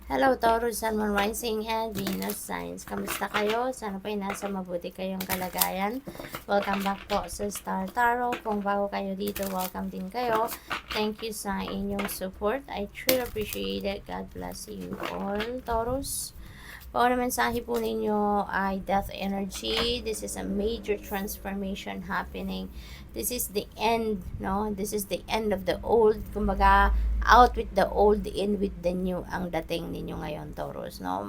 Hello, Taurus, Sun, Moon, Rising, and Venus signs. Kamusta kayo? Sana po ay nasa mabuti kayong kalagayan. Welcome back po sa Star Tarot. Kung bago kayo dito, welcome din kayo. Thank you sa inyong support. I truly appreciate it. God bless you all, Taurus. Paano mensahe po ninyo ay death energy. This is a major transformation happening. This is the end, no? This is the end of the old. Kumbaga, out with the old, in with the new ang dating ninyo ngayon, Taurus, no?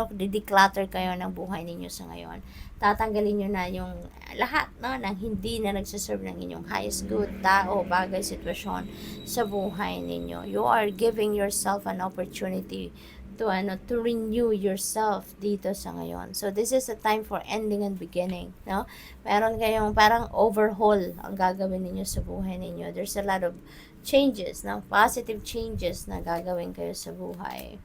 Declutter kayo ng buhay ninyo sa ngayon. Tatanggalin nyo na yung lahat, no? Nang hindi na nagsaserve ng inyong highest good, tao, bagay, sitwasyon sa buhay ninyo. You are giving yourself an opportunity to renew yourself dito sa ngayon. So this is a time for ending and beginning, no? Meron kayong parang overhaul ang gagawin ninyo sa buhay ninyo. There's a lot of changes, no? Positive changes na gagawin kayo sa buhay.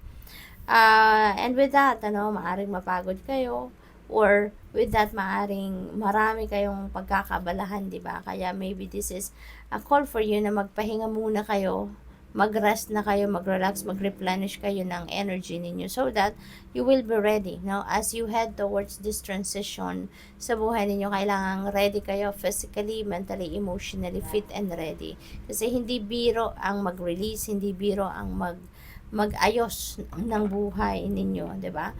And with that, maaring mapagod kayo, or with that, maaring marami kayong pagkakabalahan, di ba? Kaya maybe this is a call for you na magpahinga muna kayo, mag-rest na kayo, mag-relax, mag-replenish kayo ng energy ninyo so that you will be ready. Now, as you head towards this transition sa buhay ninyo, kailangan ready kayo physically, mentally, emotionally, fit and ready. Kasi hindi biro ang mag-release, hindi biro ang mag-ayos ng buhay ninyo, di ba?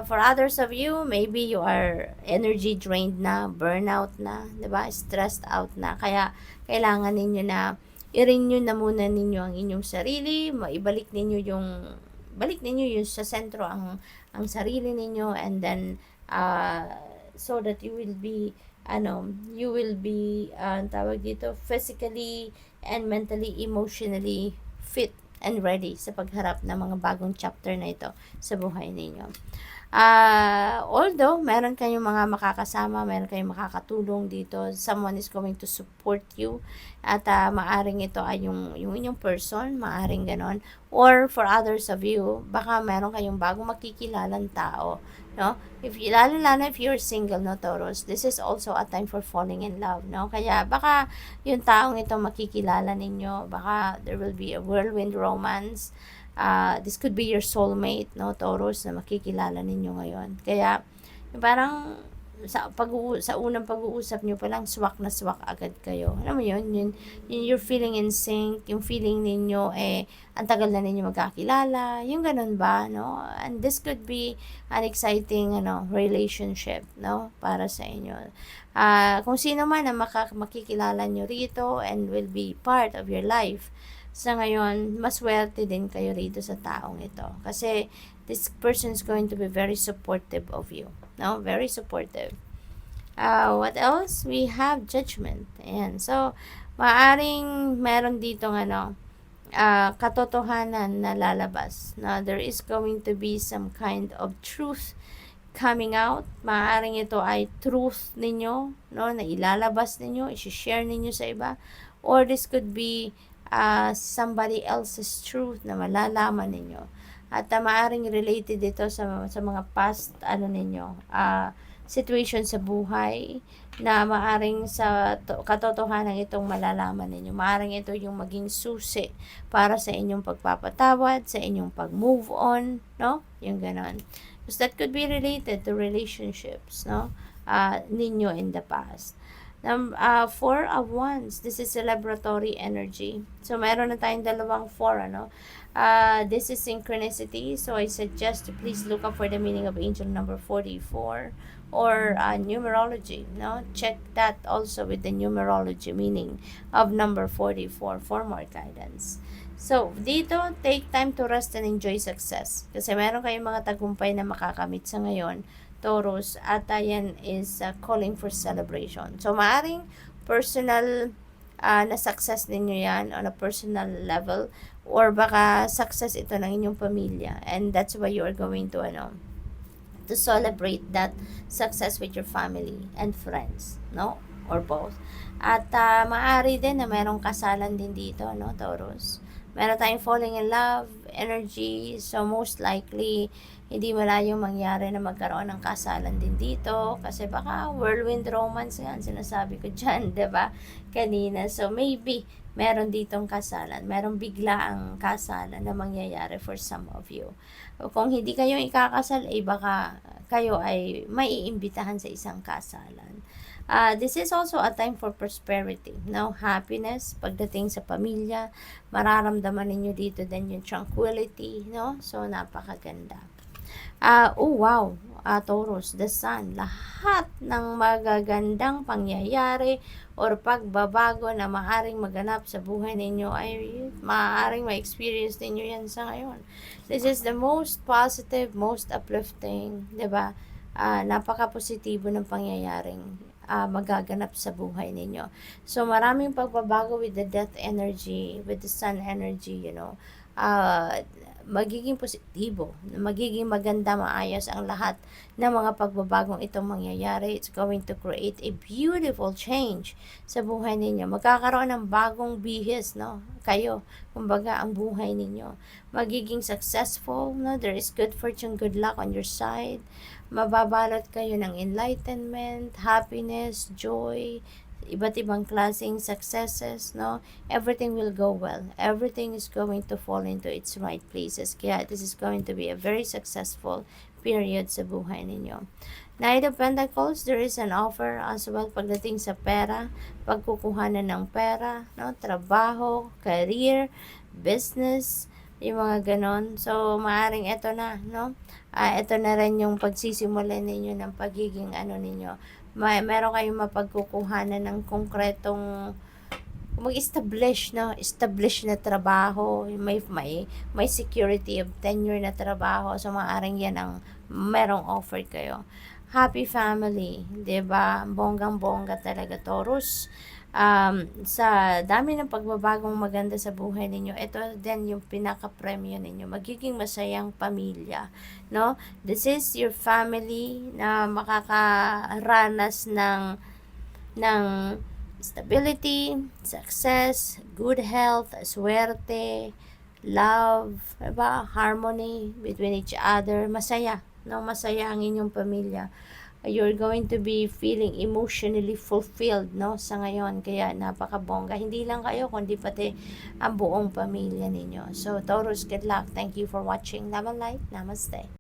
For others of you, maybe you are energy drained na, burnout na, di ba? Stressed out na. Kaya kailangan ninyo na i-renew na muna ninyo ang inyong sarili, maibalik ninyo yung sa sentro ang sarili ninyo, and then so that you will be tawag dito, physically and mentally, emotionally fit and ready sa pagharap ng mga bagong chapter na ito sa buhay ninyo. Although meron kayong mga makakasama, meron kayong makakatulong dito, someone is going to support you, at maaring ito ay yung inyong person, maaring ganon, or for others of you, baka meron kayong bagong makikilalang tao, no? Lalo if you're single, no, Taurus, this is also a time for falling in love, no? Kaya baka yung taong ito makikilala ninyo, baka there will be a whirlwind romance. This could be your soulmate, no, Taurus, na makikilala ninyo ngayon. Kaya parang sa unang pag-uusap nyo pa lang, swak na swak agad kayo. Alam mo yun, you're feeling in sync, yung feeling ninyo, ang tagal na ninyo magkakilala, yung ganun ba, no? And this could be an exciting, relationship, no, para sa inyo. Kung sino man na makikilala nyo rito and will be part of your life, sa ngayon, maswerte din kayo rito sa taong ito. Kasi this person is going to be very supportive of you. No? Very supportive. What else? We have judgment. Ayan. So, maaring meron dito katotohanan na lalabas. Now, there is going to be some kind of truth coming out. Maaring ito ay truth ninyo, no, na ilalabas ninyo, i-share ninyo sa iba. Or this could be somebody else's truth na malalaman ninyo. At maaring related ito sa mga past situation sa buhay, na maaring sa katotohanan itong malalaman ninyo. Maaring ito yung maging susi para sa inyong pagpapatawad, sa inyong pag-move on, no? Yung ganon. Because that could be related to relationships, no? Ninyo in the past. Four of Wands, this is celebratory energy. So, meron na tayong dalawang four, this is synchronicity. So, I suggest to please look up for the meaning of angel number 44 or numerology, no? Check that also with the numerology meaning of number 44 for more guidance. So, dito, take time to rest and enjoy success. Kasi meron kayong mga tagumpay na makakamit sa ngayon, Taurus, at yan is calling for celebration. So, maaring personal na success ninyo yan on a personal level, or baka success ito ng inyong pamilya, and that's why you are going to celebrate that success with your family and friends, no? Or both. At maaari din na merong kasalan din dito, no, Taurus? Meron tayong falling in love energy, so most likely hindi malayong mangyari na magkaroon ng kasalan din dito, kasi baka whirlwind romance nga sinasabi ko dyan, diba, kanina. So maybe meron ditong kasalan, meron biglaang kasalan na mangyayari for some of you. O kung hindi kayo ikakasal, baka kayo ay maiimbitahan sa isang kasalan. This is also a time for prosperity, no? Happiness, pagdating sa pamilya, mararamdaman ninyo dito din yung tranquility, no? So, napakaganda. Oh wow, Taurus, the Sun, lahat ng magagandang pangyayari or pagbabago na maaaring maganap sa buhay ninyo ay maaaring ma-experience ninyo yan sa ngayon. This is the most positive, most uplifting, 'di ba? Napaka-positibo ng pangyayaring magaganap sa buhay ninyo. So, maraming pagbabago with the death energy, with the sun energy, magiging positibo, magiging maganda, maayos ang lahat ng mga pagbabagong itong mangyayari. It's going to create a beautiful change sa buhay ninyo. Magkakaroon ng bagong bihis, no? Kayo, kumbaga, ang buhay ninyo. Magiging successful, no? There is good fortune, good luck on your side. Mababalot kayo ng enlightenment, happiness, joy, iba't ibang klaseng successes, no? Everything will go well. Everything is going to fall into its right places. Kaya this is going to be a very successful period sa buhay ninyo. Knight of Pentacles, there is an offer as well pagdating sa pera, pagkukuhanan ng pera, no? Trabaho, career, business, yung mga ganon. So, maaaring ito na, no? Ito na rin yung pagsisimulan ninyo ng pagiging ninyo. Meron kayong mapagkukuhanan ng konkretong mag-establish, no? Establish na trabaho, may security of tenure na trabaho. So, maaaring yan ang merong offer kayo. Happy family, 'di ba? Bonggang-bongga talaga, Taurus. Sa dami ng pagbabagong maganda sa buhay ninyo, ito din yung pinaka-premyo ninyo. Magiging masayang pamilya, no? This is your family na makakaranas ng stability, success, good health, swerte, love, diba? Harmony between each other. Masaya, no? Masaya ang inyong pamilya. You're going to be feeling emotionally fulfilled, no? Sa ngayon, kaya napakabongga. Hindi lang kayo, kundi pati ang buong pamilya ninyo. So, Taurus, good luck. Thank you for watching. Love and light. Namaste.